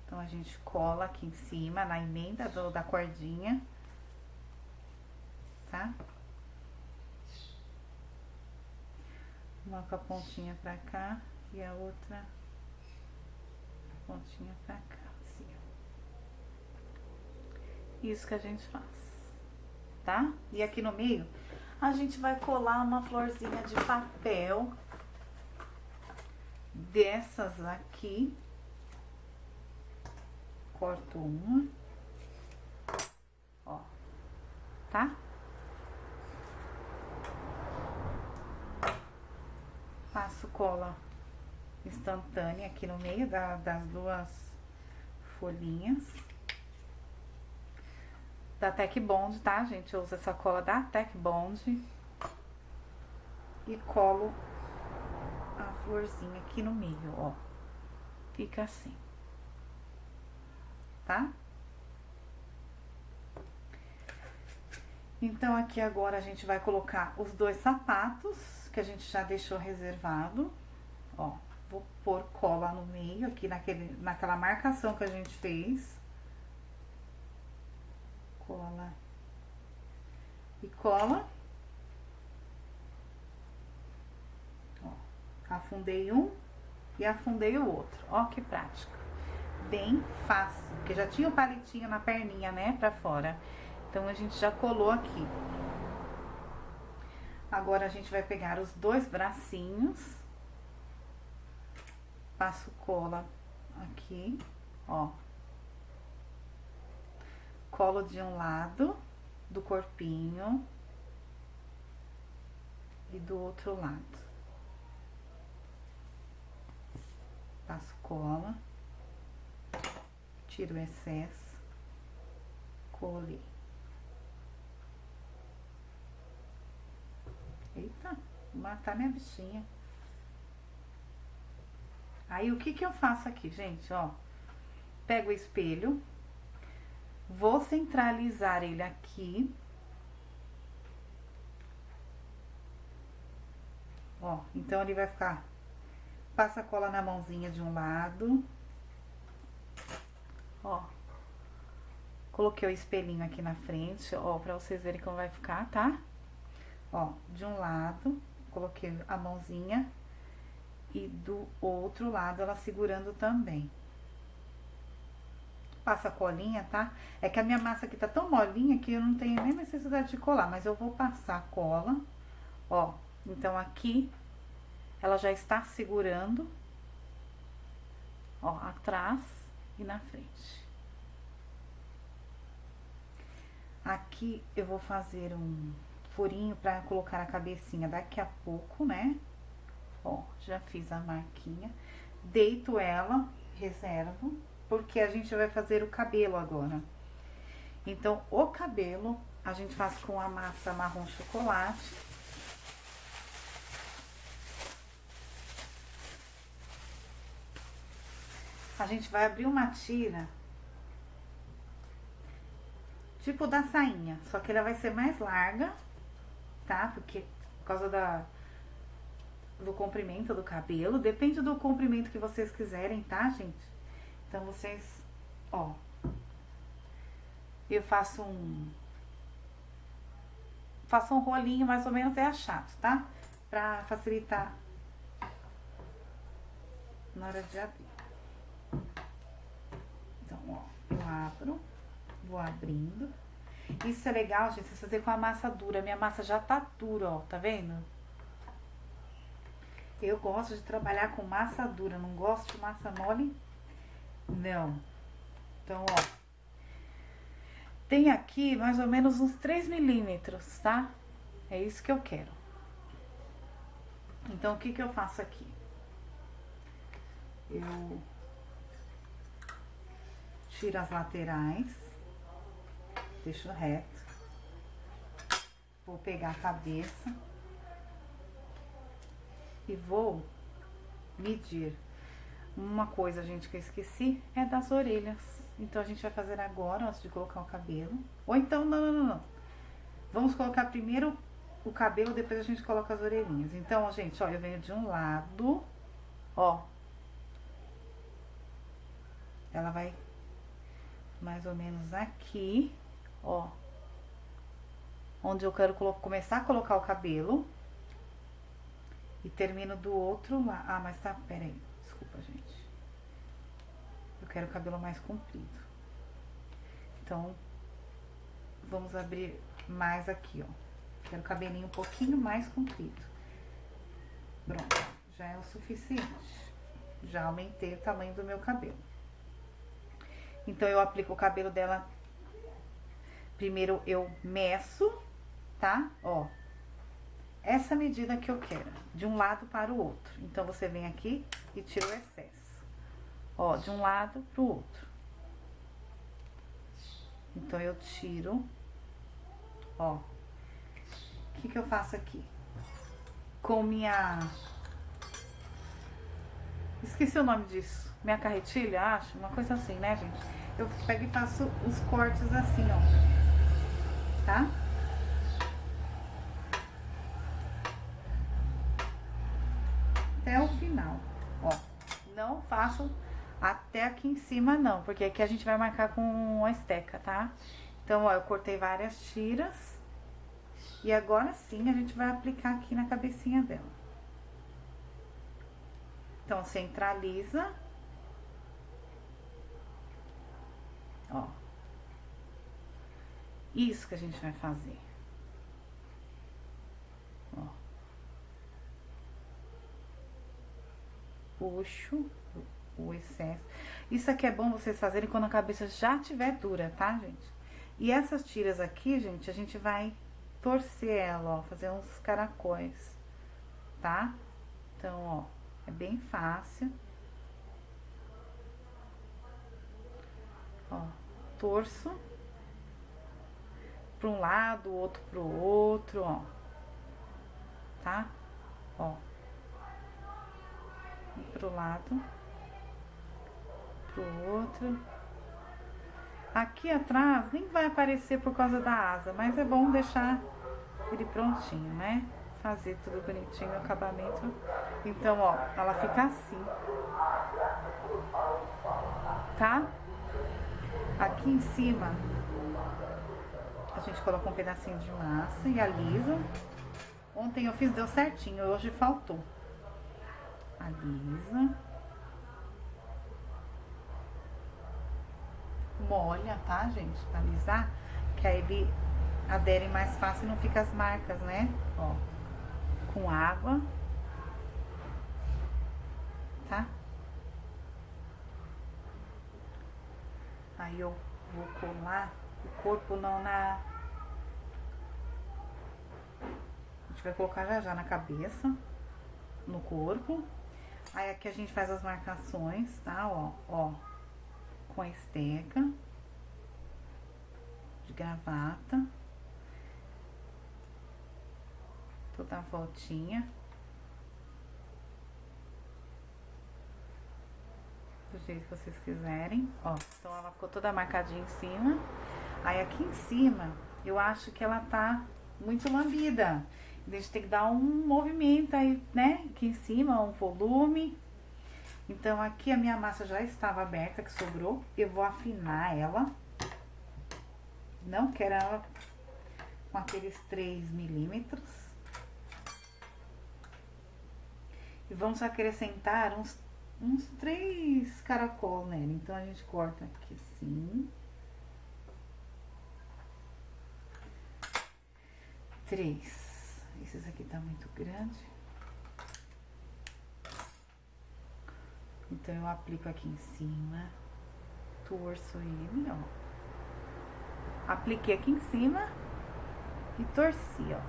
[SPEAKER 1] Então, a gente cola aqui em cima, na emenda da cordinha. Tá? Uma com a pontinha pra cá e a outra pontinha pra cá, assim, ó. Isso que a gente faz, tá? E aqui no meio, a gente vai colar uma florzinha de papel dessas aqui. Corto uma, ó, tá? passo cola instantânea aqui no meio das duas folhinhas. Da Tec Bond, tá, gente? Eu uso essa cola da Tec Bond. E colo a florzinha aqui no meio, ó. Fica assim. Tá? Então, aqui agora a gente vai colocar os dois sapatos que a gente já deixou reservado. Ó, vou pôr cola no meio, aqui naquela marcação que a gente fez. Cola e cola. Ó, afundei um e afundei o outro. Ó, que prático. Bem fácil, porque já tinha o palitinho na perninha, né, pra fora. Então, a gente já colou aqui. Agora, a gente vai pegar os dois bracinhos. Passo cola aqui, ó. Colo de um lado do corpinho e do outro lado. Passo cola, tiro o excesso, colei. Eita, vou matar minha bichinha. Aí, o que que eu faço aqui, gente, ó? Pego o espelho. Vou centralizar ele aqui. Ó, então ele vai ficar... Passa a cola na mãozinha de um lado. Ó. Coloquei o espelhinho aqui na frente, ó, pra vocês verem como vai ficar, tá? Ó, de um lado, coloquei a mãozinha. E do outro lado, ela segurando também. Passa a colinha, tá? É que a minha massa aqui tá tão molinha que eu não tenho nem necessidade de colar, mas eu vou passar a cola, ó. Então, aqui, ela já está segurando, ó, atrás e na frente. Aqui, eu vou fazer um furinho pra colocar a cabecinha daqui a pouco, né? Ó, já fiz a marquinha. Deito ela, reservo. Porque a gente vai fazer o cabelo agora. Então, o cabelo a gente faz com a massa marrom chocolate. A gente vai abrir uma tira, tipo da sainha, só que ela vai ser mais larga, tá? Porque por causa do comprimento do cabelo, depende do comprimento que vocês quiserem, tá, gente? Então, vocês, ó, eu faço um rolinho mais ou menos achado, tá? Pra facilitar na hora de abrir. Então, ó, eu abro, vou abrindo. Isso é legal, gente, vocês fazer com a massa dura. Minha massa já tá dura, ó, tá vendo? Eu gosto de trabalhar com massa dura, não gosto de massa mole. Não. Então, ó. Tem aqui mais ou menos uns 3 milímetros, tá? É isso que eu quero. Então, o que que eu faço aqui? Eu tiro as laterais. Deixo reto. Vou pegar a cabeça. E vou medir. Uma coisa, gente, que eu esqueci é das orelhas. Então, a gente vai fazer agora, antes de colocar o cabelo. Ou então, não. Vamos colocar primeiro o cabelo, depois a gente coloca as orelhinhas. Então, gente, ó, eu venho de um lado, ó. Ela vai mais ou menos aqui, ó. Onde eu quero começar a colocar o cabelo. E termino do outro lado. Ah, mas tá, pera aí. Desculpa, gente. Eu quero o cabelo mais comprido. Então, vamos abrir mais aqui, ó. Quero o cabelinho um pouquinho mais comprido. Pronto, já é o suficiente. Já aumentei o tamanho do meu cabelo. Então, eu aplico o cabelo dela. Primeiro, eu meço, tá? Ó. essa medida que eu quero, de um lado para o outro. Então, você vem aqui e tira o excesso. Ó, de um lado pro outro. Então, eu tiro, ó. O que que eu faço aqui? Com minha... Esqueci o nome disso. Minha carretilha, acho. Uma coisa assim, né, gente? Eu pego e faço os cortes assim, ó. Tá? Até o final, ó. Não faço até aqui em cima, não. Porque aqui a gente vai marcar com a esteca, tá? Então, ó, eu cortei várias tiras. E agora sim, a gente vai aplicar aqui na cabecinha dela. Então, centraliza. Ó. Isso que a gente vai fazer. Ó. Puxo o excesso. Isso aqui é bom vocês fazerem quando a cabeça já estiver dura, tá, gente? E essas tiras aqui, gente, a gente vai torcer ela, ó, fazer uns caracóis, tá? Então, ó, é bem fácil. Ó, torço para um lado, o outro pro outro, ó. Tá? Ó. Um pro lado, pro outro. Aqui atrás nem vai aparecer por causa da asa, mas é bom deixar ele prontinho, né? Fazer tudo bonitinho, o acabamento. Então, ó, ela fica assim. Tá? Aqui em cima, a gente coloca um pedacinho de massa e alisa. Ontem eu fiz, deu certinho, hoje faltou. Alisa. Molha, tá, gente? Pra alisar, que aí ele adere mais fácil e não fica as marcas, né? Ó, com água. Tá? Aí eu vou colar o corpo não na... A gente vai colocar já já na cabeça, no corpo. Aí aqui a gente faz as marcações, tá? Ó, ó, com a esteca de gravata. Toda a voltinha. Do jeito que vocês quiserem, ó. Então ela ficou toda marcadinha em cima. Aí aqui em cima, eu acho que ela tá muito lambida. A gente tem que dar um movimento aí, né? Aqui em cima, um volume. Então aqui a minha massa já estava aberta, que sobrou. Eu vou afinar ela. Não quero ela com aqueles 3 milímetros. E vamos acrescentar uns 3 caracol nele. Então a gente corta aqui assim. 3. Esses aqui tá muito grande. Então eu aplico aqui em cima, torço ele, ó. Apliquei aqui em cima e torci, ó.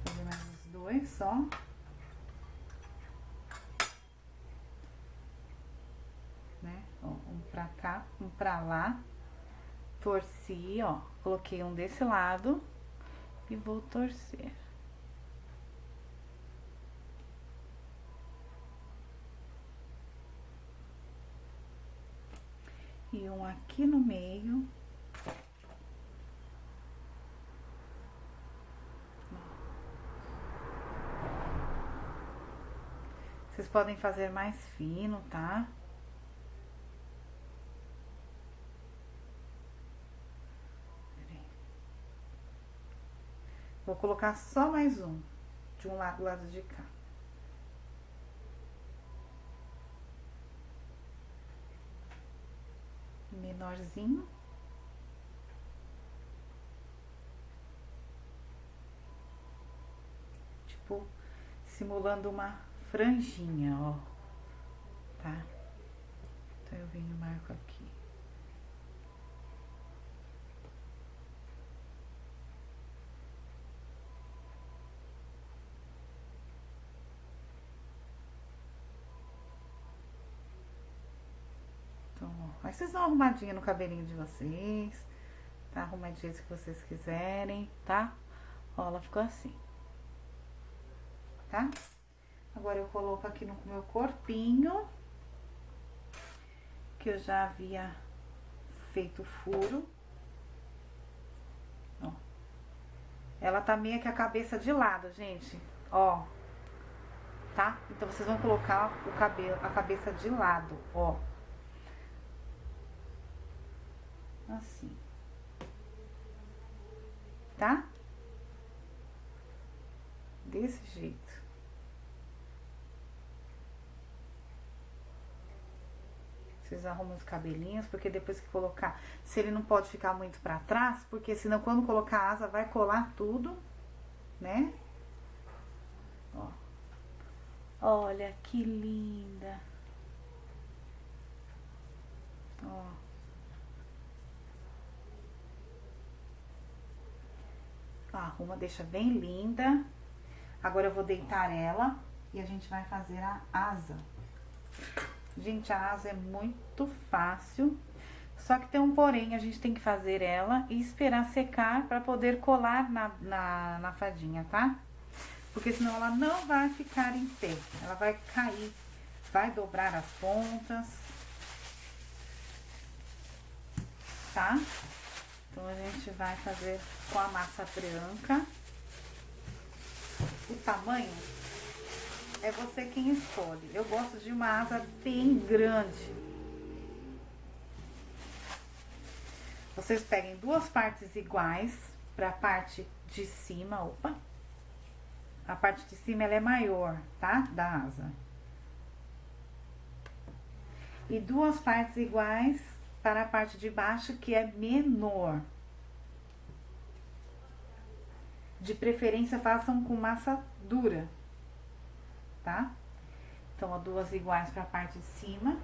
[SPEAKER 1] Vou fazer mais uns 2 só. Né? Ó, um pra cá, um pra lá. Torci, ó. Coloquei um desse lado e vou torcer. E um aqui no meio. Vocês podem fazer mais fino, tá? Vou colocar só mais um, de um lado do lado de cá. Menorzinho. Tipo, simulando uma franjinha, ó. Tá? Então, eu venho e marco aqui. Aí vocês dão uma arrumadinha no cabelinho de vocês, tá? Arruma do jeito que vocês quiserem, tá? Ó, ela ficou assim, tá? Agora eu coloco aqui no meu corpinho, que eu já havia feito furo. Ó. Ela tá meio que a cabeça de lado, gente, ó. Tá? Então, vocês vão colocar o cabelo, a cabeça de lado, ó. Assim. Tá? Desse jeito. Vocês arrumam os cabelinhos, porque depois que colocar, se ele não pode ficar muito pra trás, porque senão quando colocar a asa vai colar tudo, né? Ó. Olha que linda. Ó. Arruma, deixa bem linda. Agora eu vou deitar ela e a gente vai fazer a asa. Gente, a asa é muito fácil, só que tem um porém, a gente tem que fazer ela e esperar secar para poder colar na fadinha, tá? Porque senão ela não vai ficar em pé, ela vai cair, vai dobrar as pontas, tá? Então, a gente vai fazer com a massa branca. O tamanho é você quem escolhe. Eu gosto de uma asa bem grande. Vocês peguem duas partes iguais para a parte de cima. Opa! A parte de cima ela é maior, tá? Da asa. E duas partes iguais para a parte de baixo, que é menor. De preferência, façam com massa dura, tá? Então, ó, duas iguais para a parte de cima.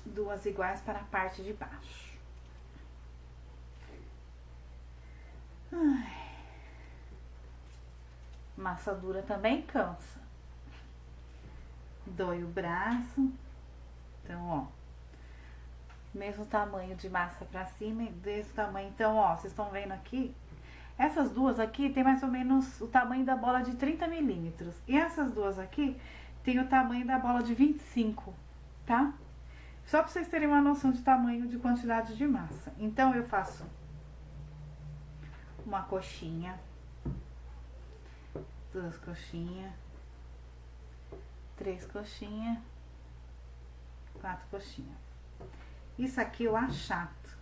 [SPEAKER 1] Duas iguais para a parte de baixo. Ai. Massa dura também cansa. Dói o braço. Então, ó. Mesmo tamanho de massa pra cima e desse tamanho. Então, ó, vocês estão vendo aqui? Essas duas aqui tem mais ou menos o tamanho da bola de 30 milímetros. E essas duas aqui tem o tamanho da bola de 25, tá? Só pra vocês terem uma noção de tamanho, de quantidade de massa. Então, eu faço uma coxinha, duas coxinhas, três coxinhas, quatro coxinhas. Isso aqui eu achato.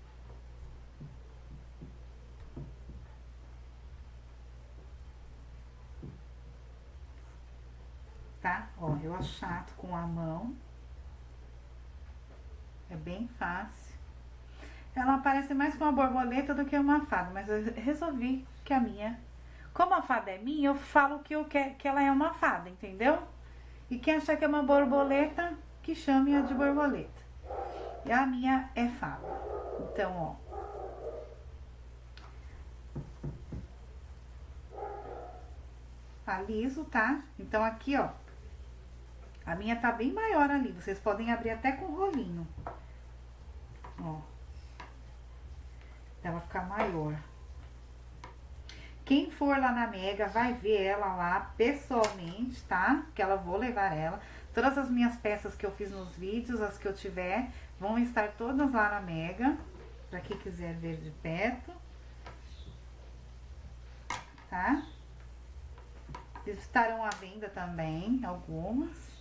[SPEAKER 1] Tá? Ó, eu achato com a mão. É bem fácil. Ela parece mais com uma borboleta do que uma fada, mas eu resolvi que a minha... Como a fada é minha, eu falo que eu quero que ela é uma fada, entendeu? E quem achar que é uma borboleta, que chame a de borboleta. E a minha é fada. Então, ó. Aliso, tá? Então, aqui, ó. A minha tá bem maior ali. Vocês podem abrir até com rolinho. Ó. Ela ficar maior. Quem for lá na Mega vai ver ela lá pessoalmente, tá? Que ela vou levar ela. Todas as minhas peças que eu fiz nos vídeos, as que eu tiver, vão estar todas lá na Mega. Pra quem quiser ver de perto. Tá? Estarão à venda também, algumas.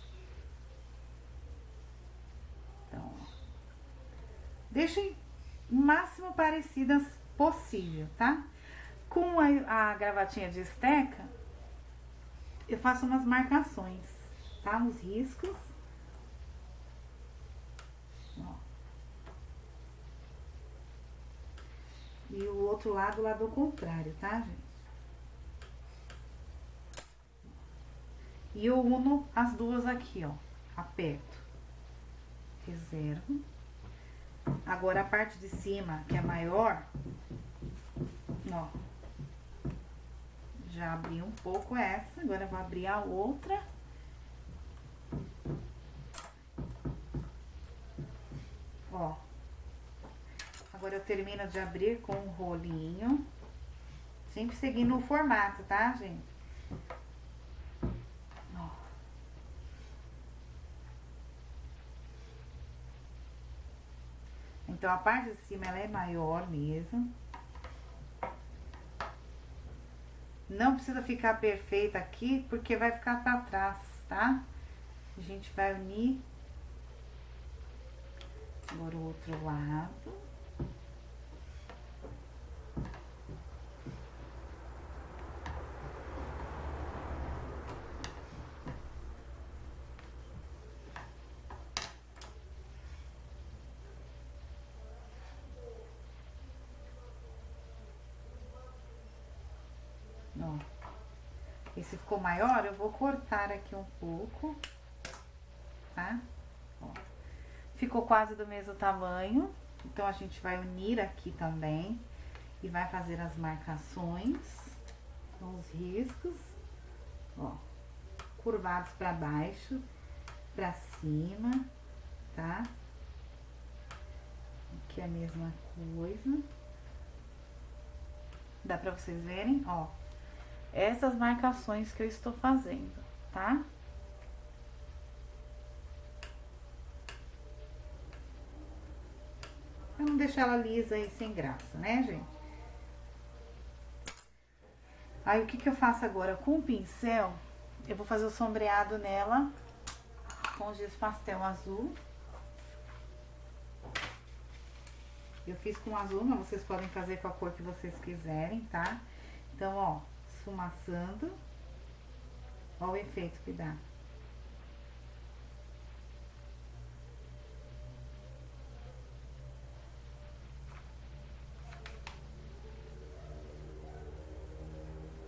[SPEAKER 1] Então, ó. Deixem o máximo parecidas possível, tá? Com a gravatinha de esteca, eu faço umas marcações, tá? Nos riscos. Ó. E o outro lado, o lado contrário, tá, gente? E eu uno as duas aqui, ó. Aperto. Reservo. Agora, a parte de cima, que é maior, ó. Já abri um pouco essa, agora eu vou abrir a outra Ó. Agora eu termino de abrir com um rolinho. Sempre seguindo o formato, tá, gente? Ó. Então, a parte de cima, ela é maior mesmo. Não precisa ficar perfeita aqui, porque vai ficar pra trás, tá? A gente vai unir. Agora o outro lado. Ó. Esse ficou maior, eu vou cortar aqui um pouco, tá? Ó. Ficou quase do mesmo tamanho, então a gente vai unir aqui também e vai fazer as marcações com os riscos, ó, curvados para baixo, para cima, tá? Aqui é a mesma coisa. Dá pra vocês verem, ó, essas marcações que eu estou fazendo, tá? Pra não deixar ela lisa e sem graça, né, gente? Aí, o que que eu faço agora? Com o pincel, eu vou fazer o sombreado nela com giz pastel azul. Eu fiz com azul, mas vocês podem fazer com a cor que vocês quiserem, tá? Então, ó, esfumaçando. Ó o efeito que dá.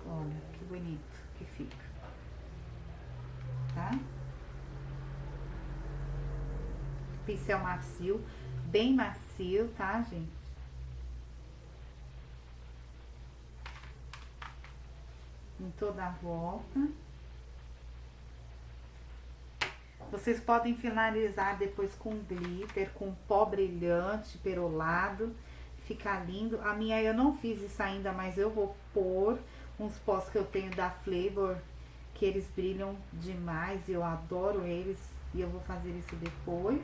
[SPEAKER 1] Olha, que bonito que fica. Tá? Pincel macio, bem macio, tá, gente? Em toda a volta. Vocês podem finalizar depois com glitter, com pó brilhante, perolado. Fica lindo. A minha eu não fiz isso ainda, mas eu vou pôr uns pós que eu tenho da Flavor, que eles brilham demais. Eu adoro eles e eu vou fazer isso depois.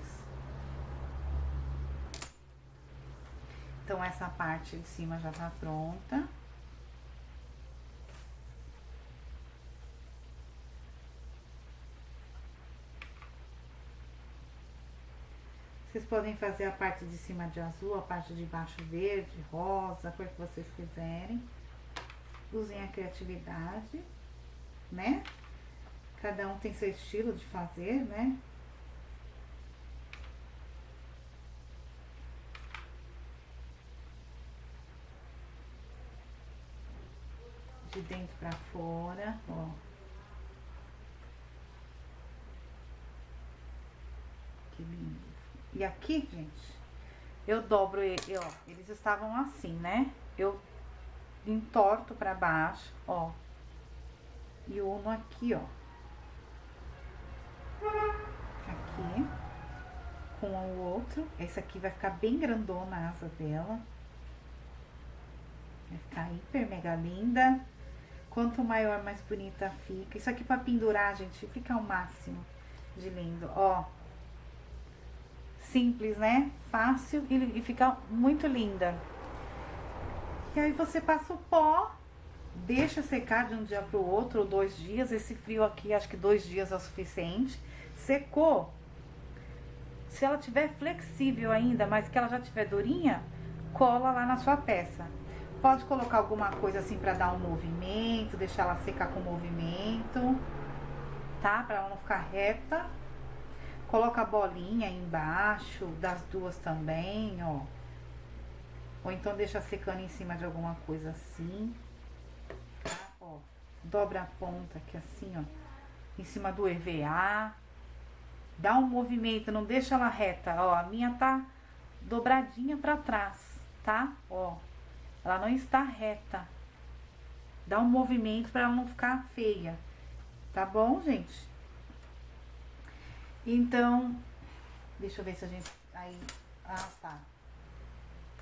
[SPEAKER 1] Então, essa parte de cima já tá pronta. Vocês podem fazer a parte de cima de azul, a parte de baixo verde, rosa, a cor que vocês quiserem. Usem a criatividade, né? Cada um tem seu estilo de fazer, né? De dentro pra fora, ó. Que lindo. E aqui, gente, eu dobro ele, ó. Eles estavam assim, né? Eu entorto pra baixo, ó. E uno aqui, ó. Aqui. Com o outro. Esse aqui vai ficar bem grandona a asa dela. Vai ficar hiper mega linda. Quanto maior, mais bonita fica. Isso aqui pra pendurar, gente, fica o máximo de lindo, ó. Simples, né? Fácil e fica muito linda. E aí você passa o pó, deixa secar de um dia pro outro, ou 2 dias. Esse frio aqui, acho que 2 dias é o suficiente. Secou. Se ela tiver flexível ainda, mas que ela já tiver durinha, cola lá na sua peça. Pode colocar alguma coisa assim pra dar um movimento, deixar ela secar com movimento, tá? Pra ela não ficar reta. Coloca a bolinha aí embaixo, das duas também, ó. Ou então deixa secando em cima de alguma coisa assim, tá? Ó, dobra a ponta aqui assim, ó, em cima do EVA. Dá um movimento, não deixa ela reta, ó. A minha tá dobradinha pra trás, tá? Ó, ela não está reta. Dá um movimento pra ela não ficar feia, tá bom, gente? Então, deixa eu ver se a gente... Aí, Ah, tá.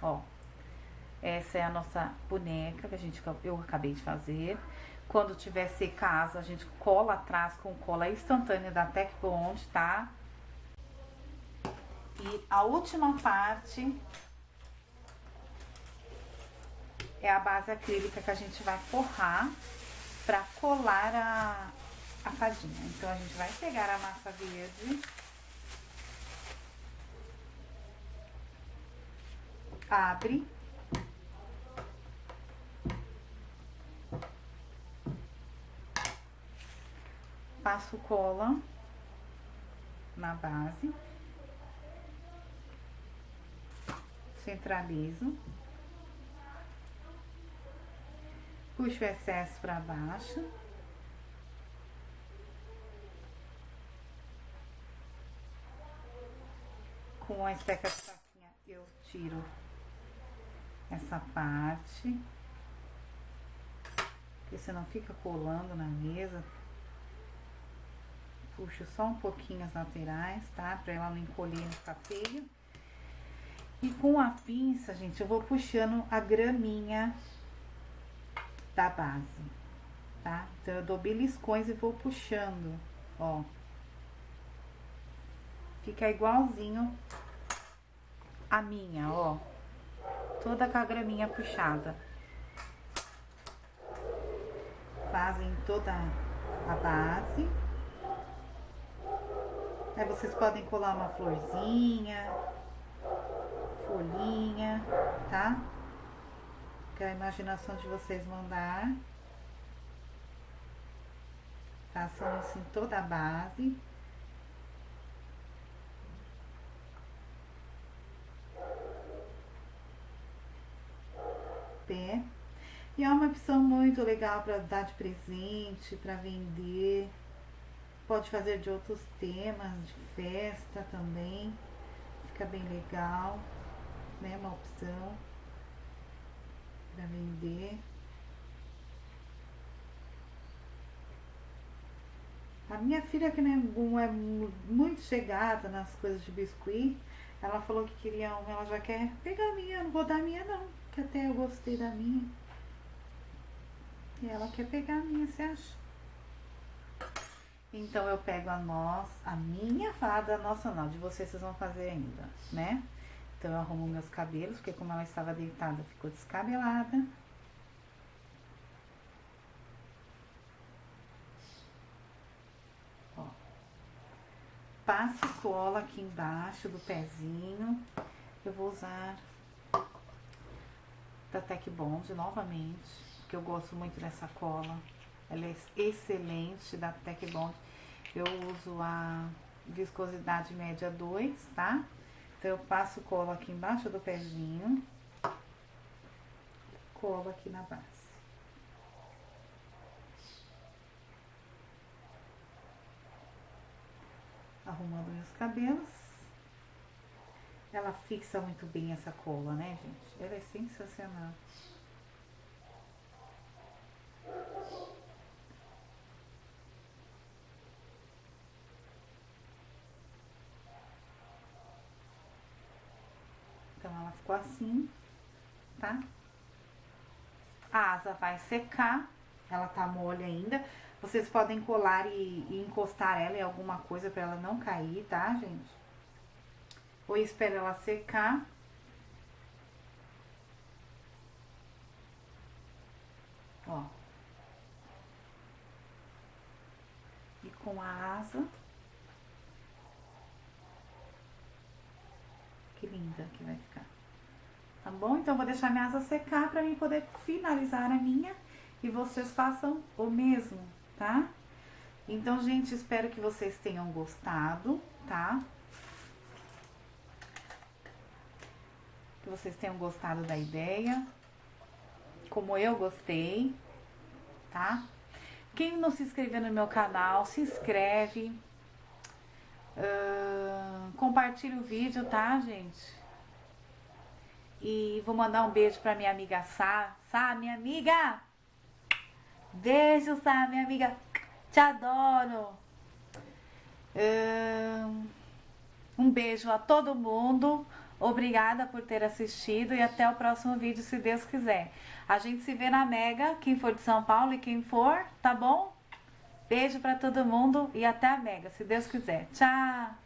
[SPEAKER 1] Ó, essa é a nossa boneca que eu acabei de fazer. Quando tiver secado, a gente cola atrás com cola instantânea da Tec Bond, tá? E a última parte é a base acrílica que a gente vai forrar para colar a fadinha. Então a gente vai pegar a massa verde, abre, passo cola na base, centralizo, puxo o excesso para baixo, com a esteca de faquinha eu tiro essa parte, porque senão fica colando na mesa. Puxo só um pouquinho as laterais, tá? Pra ela não encolher e não ficar feio. E com a pinça, gente, eu vou puxando a graminha da base, tá? Então eu dou beliscões e vou puxando, ó. Fica igualzinho a minha, ó. Toda com a graminha puxada. Fazem toda a base. Aí vocês podem colar uma florzinha, folhinha, tá? Que a imaginação de vocês mandar. Façam isso em toda a base. Pé. E é uma opção muito legal para dar de presente, para vender. Pode fazer de outros temas, de festa também. Fica bem legal, né? Uma opção para vender. A minha filha, que não é muito chegada nas coisas de biscuit, ela falou que queria uma, ela já quer pegar a minha, não vou dar a minha não, que até eu gostei da minha. E ela quer pegar a minha, você acha? Então eu pego a minha fada, nossa não, de vocês vão fazer ainda, né? Então eu arrumo meus cabelos, porque como ela estava deitada, ficou descabelada. Ó. Passo cola aqui embaixo do pezinho. Eu vou usar da Tec Bond novamente, porque eu gosto muito dessa cola. Ela é excelente, da Tec Bond. Eu uso a viscosidade média 2, tá? Então eu passo cola aqui embaixo do pezinho, colo aqui na base. Arrumando meus cabelos. Ela fixa muito bem essa cola, né, gente? Ela é sensacional. Então ela ficou assim, tá? A asa vai secar, ela tá mole ainda. Vocês podem colar e encostar ela em alguma coisa pra ela não cair, tá, gente? Ou espera ela secar. Ó. E com a asa. Que linda que vai ficar. Tá bom? Então, eu vou deixar minha asa secar pra mim poder finalizar a minha. E vocês façam o mesmo, tá? Então, gente, espero que vocês tenham gostado, tá? Que vocês tenham gostado da ideia. Como eu gostei, tá? Quem não se inscreveu no meu canal, se inscreve. Compartilha o vídeo, tá, gente? E vou mandar um beijo pra minha amiga Sá. Sá, minha amiga! Beijo, Sá, minha amiga. Te adoro. Um beijo a todo mundo. Obrigada por ter assistido e até o próximo vídeo, se Deus quiser. A gente se vê na Mega, quem for de São Paulo e quem for, tá bom? Beijo pra todo mundo e até a Mega, se Deus quiser. Tchau!